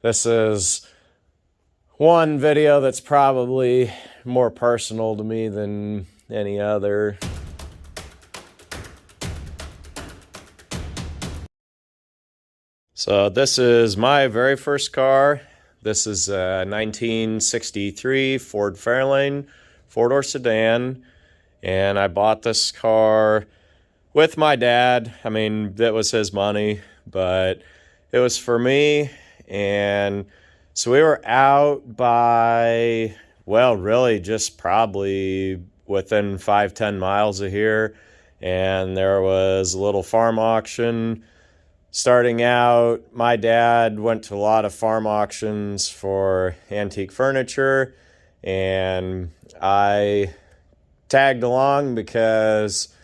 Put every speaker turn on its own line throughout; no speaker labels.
This is one video that's probably more personal to me than any other. So this is my very first car. This is a 1963 Ford Fairlane four-door sedan, and I bought this car with my dad. I mean, that was his money, but it was for me. And so we were out by, well, really just probably within 5-10 miles of here, and there was a little farm auction. Starting out, my dad went to a lot of farm auctions for antique furniture, and I tagged along because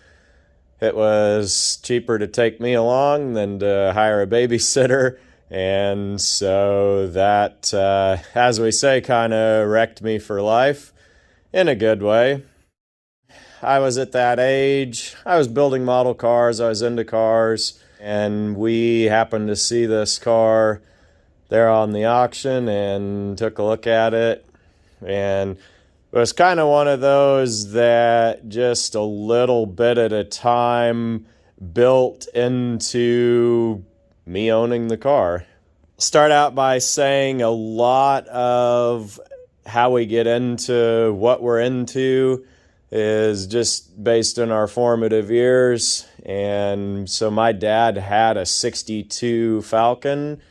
it was cheaper to take me along than to hire a babysitter. And so that, as we say, kind of wrecked me for life in a good way. I was at that age. I was building model cars. I was into cars. And we happened to see this car there on the auction and took a look at it. And it was kind of one of those that just a little bit at a time built into me owning the car. Start out by saying a lot of how we get into what we're into is just based on our formative years. And so my dad had a 62 Falcon,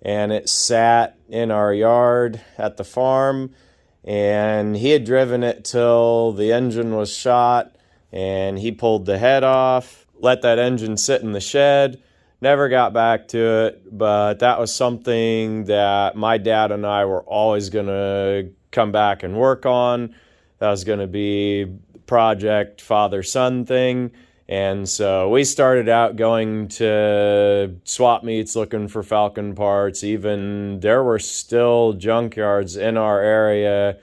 and it sat in our yard at the farm, and he had driven it till the engine was shot, and he pulled the head off, let that engine sit in the shed, never got back to it. But that was something that my dad and I were always going to come back and work on. That was going to be project father-son thing. And so we started out going to swap meets looking for Falcon parts. Even there were still junkyards in our area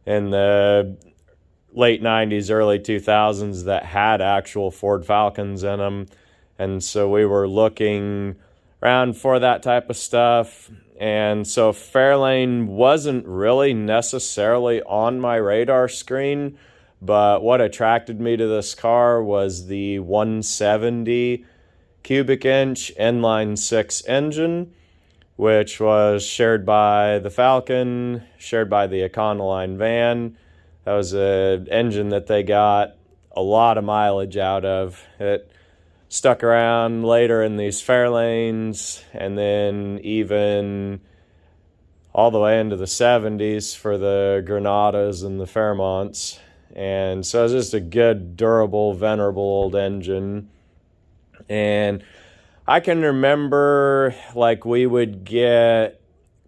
in the late 90s, early 2000s that had actual Ford Falcons in them. And so we were looking around for that type of stuff. And so Fairlane wasn't really necessarily on my radar screen, but what attracted me to this car was the 170 cubic inch inline six engine, which was shared by the Falcon, shared by the Econoline van. That was an engine that they got a lot of mileage out of. It stuck around later in these Fairlanes, and then even all the way into the 70s for the Granadas and the Fairmonts. And so it's just a good, durable, venerable old engine. And I can remember, like, we would get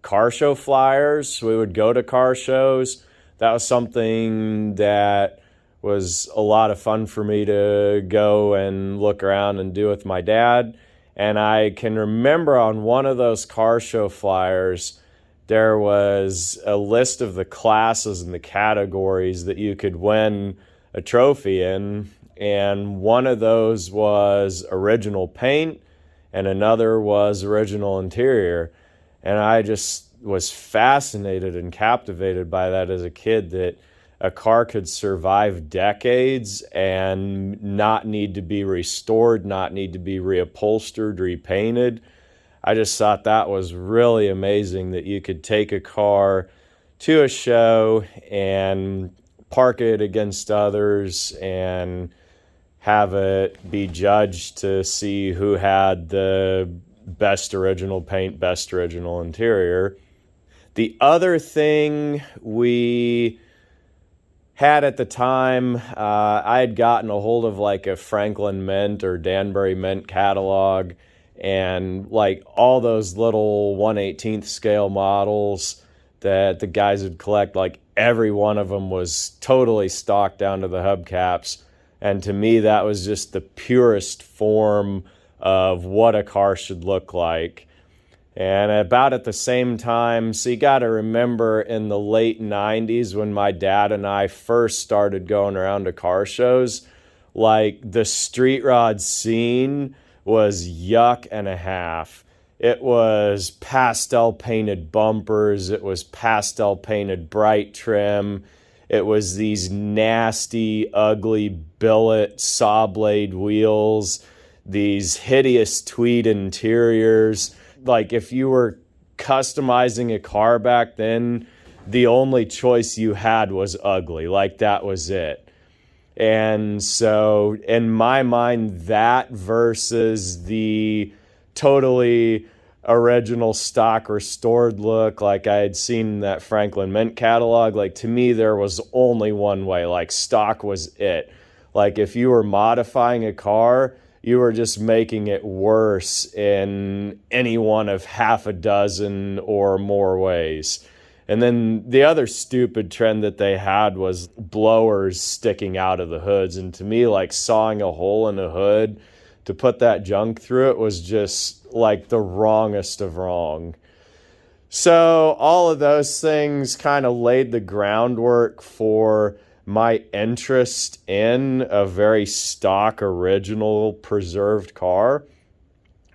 car show flyers. We would go to car shows. That was something that was a lot of fun for me to go and look around and do with my dad. And I can remember on one of those car show flyers, there was a list of the classes and the categories that you could win a trophy in. And one of those was original paint, and another was original interior. And I just was fascinated and captivated by that as a kid, that a car could survive decades and not need to be restored, not need to be reupholstered, repainted. I just thought that was really amazing, that you could take a car to a show and park it against others and have it be judged to see who had the best original paint, best original interior. The other thing we had at the time, I had gotten a hold of like a Franklin Mint or Danbury Mint catalog, and like all those little 1/18 scale models that the guys would collect, like every one of them was totally stocked down to the hubcaps. And to me, that was just the purest form of what a car should look like. And about at the same time, so you got to remember in the late 90s when my dad and I first started going around to car shows, like the street rod scene was yuck and a half. It was pastel painted bumpers. It was pastel painted bright trim. It was these nasty, ugly billet saw blade wheels, these hideous tweed interiors. Like, if you were customizing a car back then, the only choice you had was ugly. Like, that was it. And so in my mind, that versus the totally original stock restored look like I had seen in that Franklin Mint catalog, like, to me there was only one way. Like, stock was it. Like, if you were modifying a car, you were just making it worse in any one of half a dozen or more ways. And then the other stupid trend that they had was blowers sticking out of the hoods. And to me, like, sawing a hole in the hood to put that junk through it was just like the wrongest of wrong. So all of those things kind of laid the groundwork for my interest in a very stock, original, preserved car.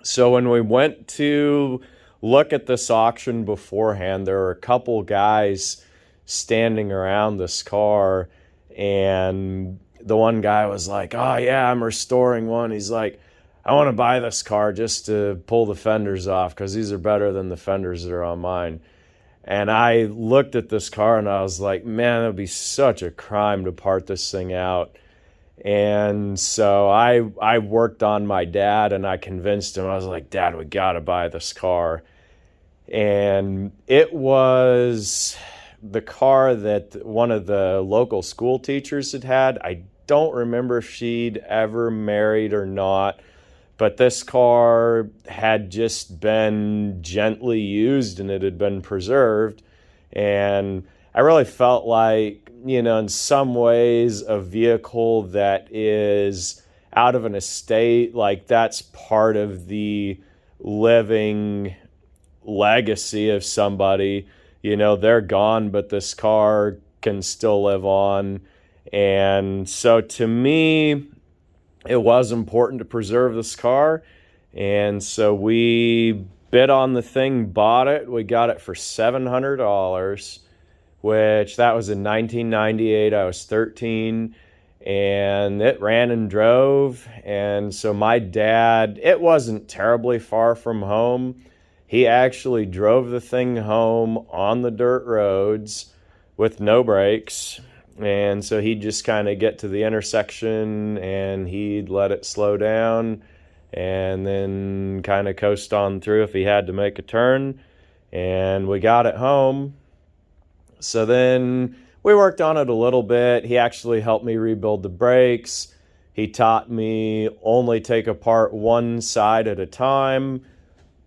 So when we went to look at this auction beforehand, there were a couple guys standing around this car, and the one guy was like, "Oh yeah, I'm restoring one." He's like, "I want to buy this car just to pull the fenders off because these are better than the fenders that are on mine." And I looked at this car and I was like, man, it would be such a crime to part this thing out. And so I worked on my dad and I convinced him. I was like, "Dad, we got to buy this car." And it was the car that one of the local school teachers had had. I don't remember if she'd ever married or not, but this car had just been gently used and it had been preserved. And I really felt like, in some ways, a vehicle that is out of an estate, like, that's part of the living legacy of somebody. They're gone, but this car can still live on. And so to me, it was important to preserve this car. And so we bid on the thing, bought it. We got it for $700, which that was in 1998. I was 13. And it ran and drove. And so my dad, it wasn't terribly far from home. He actually drove the thing home on the dirt roads with no brakes. And so he'd just kind of get to the intersection and he'd let it slow down and then kind of coast on through if he had to make a turn. And we got it home. So then we worked on it a little bit. He actually helped me rebuild the brakes. He taught me only take apart one side at a time.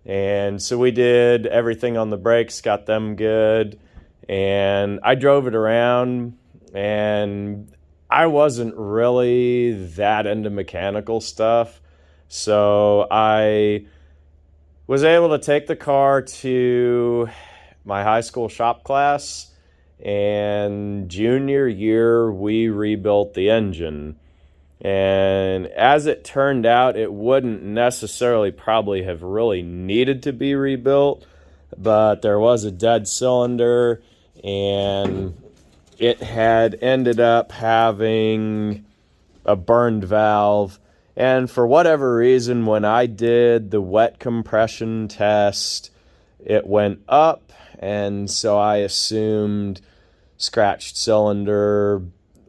And so we did everything on the brakes, got them good. And I drove it around, and I wasn't really that into mechanical stuff. So I was able to take the car to my high school shop class, and junior year we rebuilt the engine. And as it turned out, it wouldn't necessarily probably have really needed to be rebuilt, but there was a dead cylinder and it had ended up having a burned valve. And for whatever reason, when I did the wet compression test, it went up, and so I assumed scratched cylinder,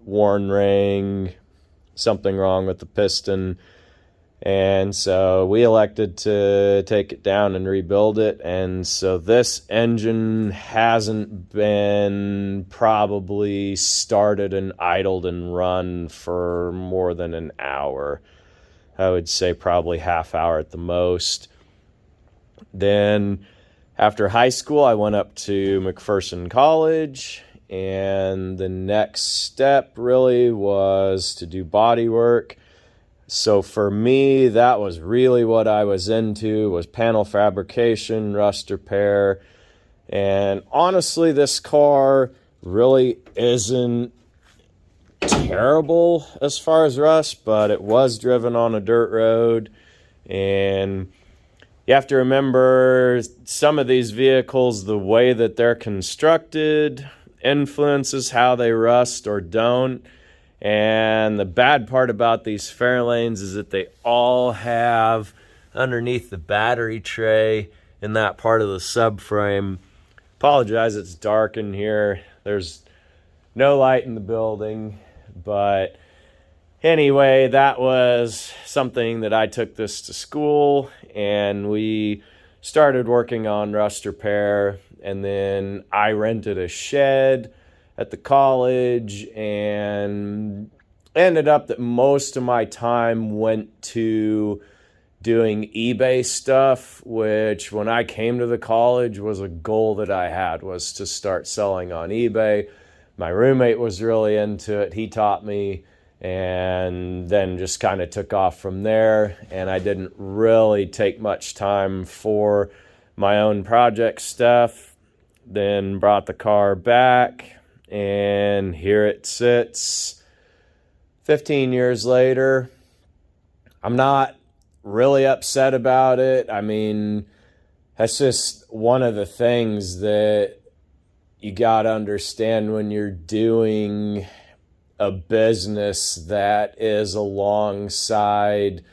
worn ring, something wrong with the piston. And so we elected to take it down and rebuild it. And so this engine hasn't been probably started and idled and run for more than an hour. I would say probably half hour at the most. Then after high school, I went up to McPherson College, and the next step really was to do body work. So for me, that was really what I was into, was panel fabrication, rust repair. And honestly, this car really isn't terrible as far as rust, but it was driven on a dirt road. And you have to remember some of these vehicles, the way that they're constructed influences how they rust or don't. And the bad part about these Fairlanes is that they all have underneath the battery tray in that part of the subframe. Apologize, it's dark in here. There's no light in the building, but anyway, that was something that I took this to school, and we started working on rust repair. And then I rented a shed at the college, and ended up that most of my time went to doing eBay stuff, which when I came to the college was a goal that I had, was to start selling on eBay. My roommate was really into it. He taught me, and then just kind of took off from there. And I didn't really take much time for my own project stuff. Then brought the car back, and here it sits 15 years later. I'm not really upset about it. I mean, that's just one of the things that you got to understand when you're doing a business that is alongside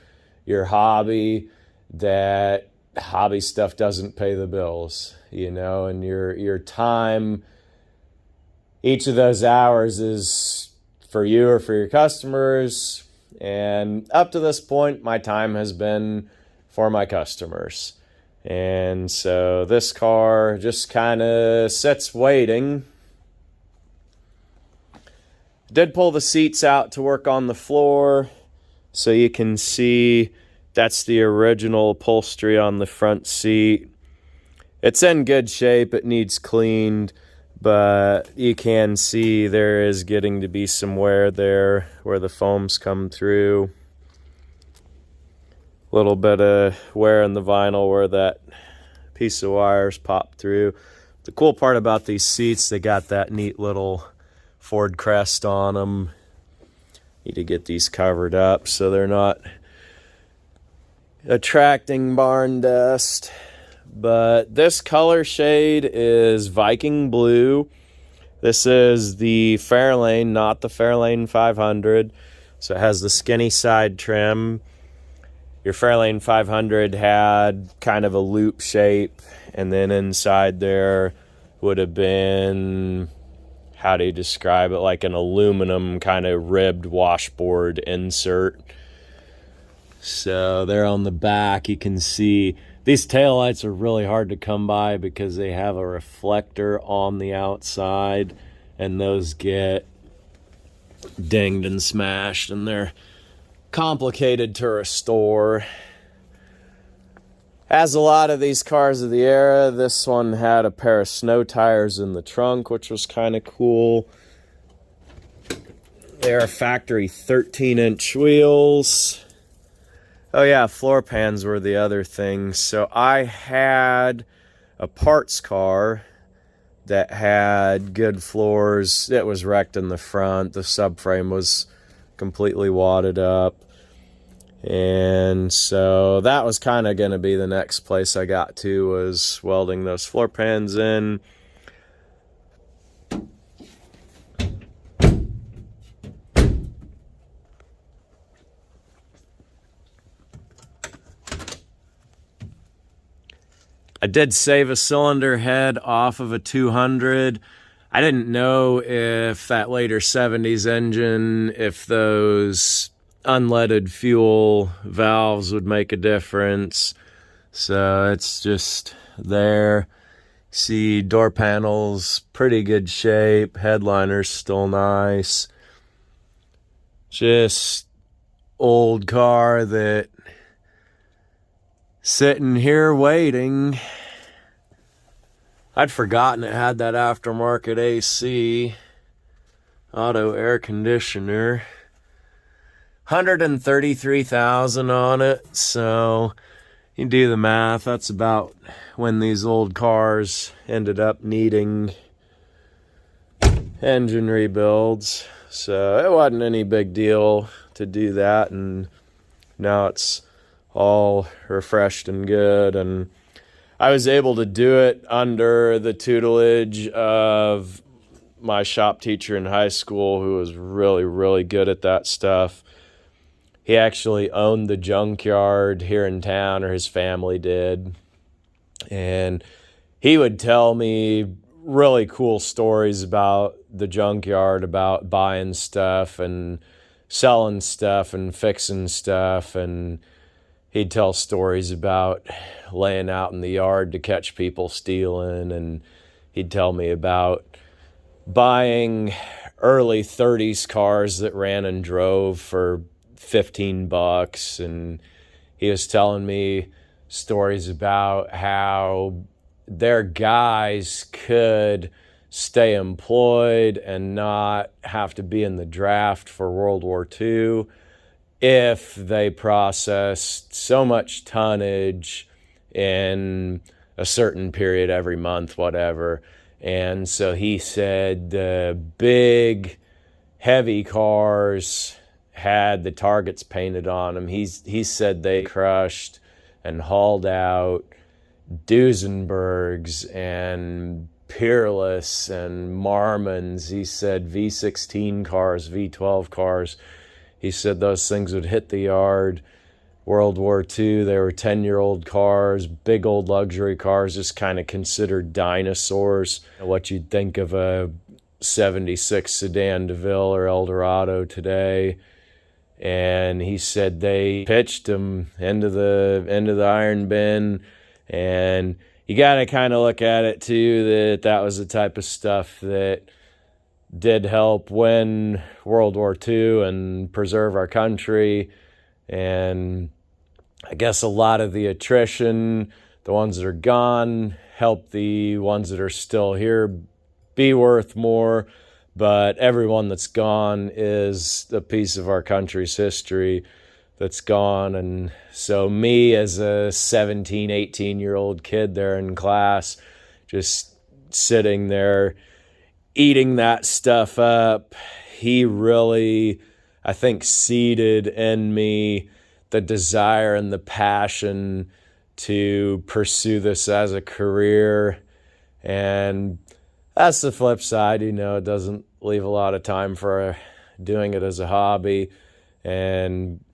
your hobby, that hobby stuff doesn't pay the bills, you know, and your time, each of those hours is for you or for your customers. And up to this point, my time has been for my customers. And so this car just kind of sits waiting. Did pull the seats out to work on the floor, so you can see that's the original upholstery on the front seat. It's in good shape. It needs cleaned, but you can see there is getting to be some wear there where the foams come through. A little bit of wear in the vinyl where that piece of wires popped through. The cool part about these seats, they got that neat little Ford crest on them. Need to get these covered up so they're not attracting barn dust. But this color shade is Viking blue. This is the Fairlane, not the Fairlane 500. So it has the skinny side trim. Your Fairlane 500 had kind of a loop shape, and then inside there would have been, how do you describe it, like an aluminum kind of ribbed washboard insert. So there on the back you can see these taillights are really hard to come by because they have a reflector on the outside, and those get dinged and smashed, and they're complicated to restore. As a lot of these cars of the era, this one had a pair of snow tires in the trunk, which was kind of cool. They're factory 13-inch wheels. Oh yeah, floor pans were the other thing. So I had a parts car that had good floors. It was wrecked in the front. The subframe was completely wadded up. And so that was kind of going to be the next place I got to, was welding those floor pans in. I did save a cylinder head off of a 200. I didn't know if that later 70s engine, if those unleaded fuel valves would make a difference. So it's just there. See, door panels, pretty good shape. Headliner's still nice. Just old car that sitting here waiting. I'd forgotten it had that aftermarket AC, auto air conditioner. 133,000 on it, so you do the math. That's about when these old cars ended up needing engine rebuilds. So it wasn't any big deal to do that, and now it's all refreshed and good. And I was able to do it under the tutelage of my shop teacher in high school, who was really, really good at that stuff. He actually owned the junkyard here in town, or his family did. And he would tell me really cool stories about the junkyard, about buying stuff and selling stuff and fixing stuff. And he'd tell stories about laying out in the yard to catch people stealing. And he'd tell me about buying early 30s cars that ran and drove for $15. And he was telling me stories about how their guys could stay employed and not have to be in the draft for World War II if they processed so much tonnage in a certain period every month, whatever. And so he said the big, heavy cars had the targets painted on them. He said they crushed and hauled out Duesenbergs and Peerless and Marmons. He said V16 cars, V12 cars. He said those things would hit the yard. World War II, they were 10-year-old cars, big old luxury cars, just kind of considered dinosaurs. What you'd think of a 76 sedan DeVille or Eldorado today. And he said they pitched them into the iron bin. And you got to kind of look at it too, that was the type of stuff that did help win World War II and preserve our country. And I guess a lot of the attrition, the ones that are gone, help the ones that are still here be worth more. But everyone that's gone is a piece of our country's history that's gone. And so me as a 17, 18-year-old kid there in class, just sitting there eating that stuff up, he really, I think, seeded in me the desire and the passion to pursue this as a career. And that's the flip side, it doesn't leave a lot of time for doing it as a hobby. And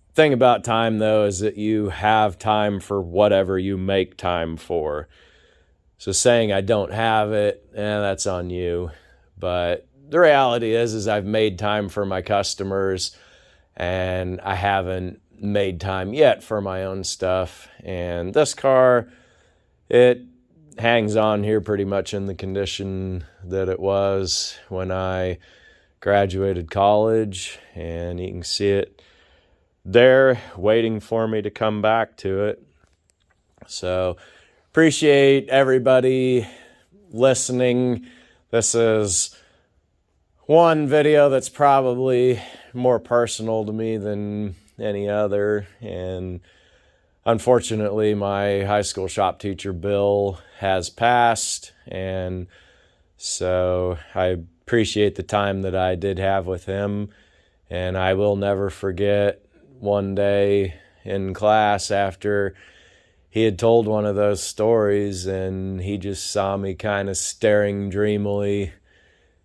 the thing about time, though, is that you have time for whatever you make time for. So saying I don't have it, that's on you. But the reality is I've made time for my customers, and I haven't made time yet for my own stuff. And this car, it hangs on here pretty much in the condition that it was when I graduated college, and you can see it there waiting for me to come back to it. So appreciate everybody listening. This is one video that's probably more personal to me than any other. And unfortunately, my high school shop teacher, Bill, has passed. And so I appreciate the time that I did have with him. And I will never forget one day in class after he had told one of those stories, and he just saw me kind of staring dreamily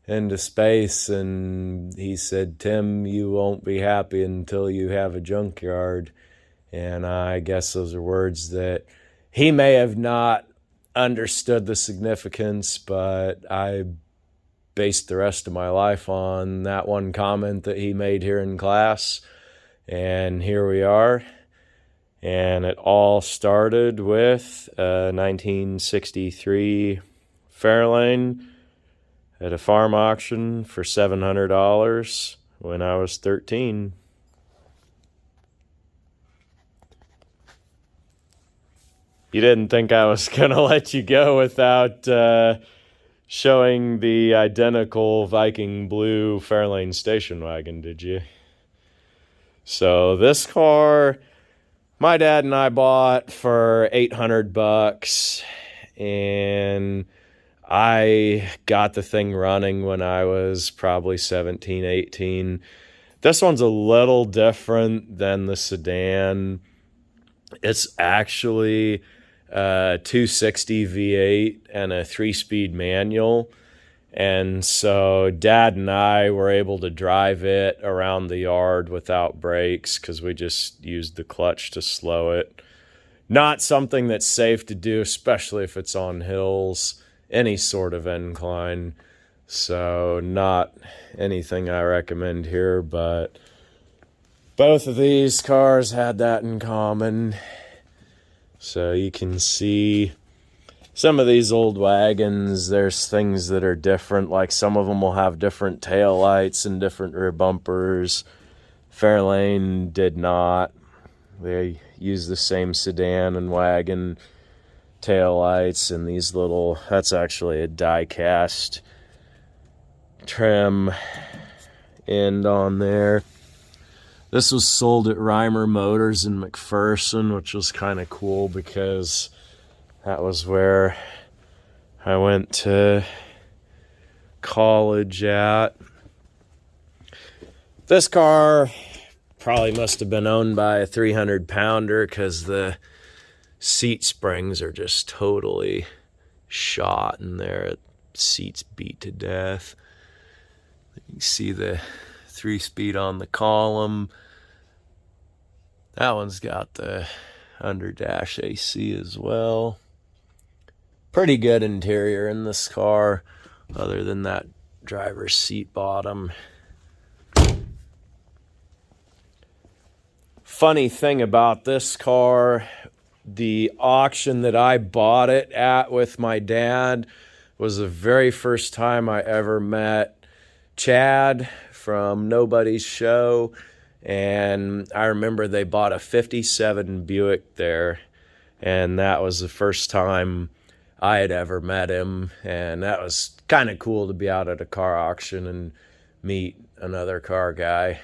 into space, and he said, "Tim, you won't be happy until you have a junkyard." And I guess those are words that he may have not understood the significance, but I based the rest of my life on that one comment that he made here in class. And here we are. And it all started with a 1963 Fairlane at a farm auction for $700 when I was 13. You didn't think I was going to let you go without showing the identical Viking blue Fairlane station wagon, did you? So this car, my dad and I bought for $800, and I got the thing running when I was probably 17, 18. This one's a little different than the sedan. It's actually a 260 V8 and a 3-speed manual. And so Dad and I were able to drive it around the yard without brakes because we just used the clutch to slow it. Not something that's safe to do, especially if it's on hills, any sort of incline. So not anything I recommend here, but both of these cars had that in common. So you can see some of these old wagons, there's things that are different. Like some of them will have different tail lights and different rear bumpers. Fairlane did not. They use the same sedan and wagon tail lights and these little, that's actually a die cast trim end on there. This was sold at Reimer Motors in McPherson, which was kind of cool because that was where I went to college at. This car probably must have been owned by a 300-pounder because the seat springs are just totally shot in there. Seats beat to death. You can see the 3-speed on the column. That one's got the under dash AC as well. Pretty good interior in this car, other than that driver's seat bottom. Funny thing about this car, the auction that I bought it at with my dad was the very first time I ever met Chad from Nobody's Show. And I remember they bought a 57 Buick there, and that was the first time I had ever met him, and that was kind of cool to be out at a car auction and meet another car guy.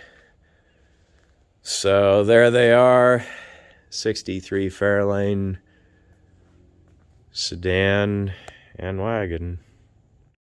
So there they are, 63 Fairlane sedan and wagon.